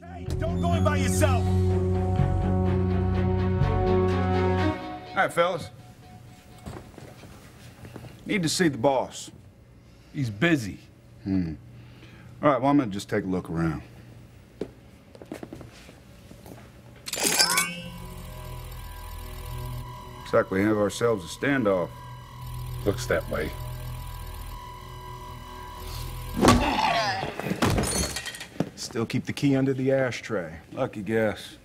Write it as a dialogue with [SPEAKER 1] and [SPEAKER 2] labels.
[SPEAKER 1] Hey, don't go in by yourself.
[SPEAKER 2] All right, fellas. Need to see the boss.
[SPEAKER 3] He's busy.
[SPEAKER 2] All right, well, I'm gonna just take a look around. Looks like we have ourselves a standoff.
[SPEAKER 3] Looks that way.
[SPEAKER 4] Still keep the key under the ashtray.
[SPEAKER 2] Lucky guess.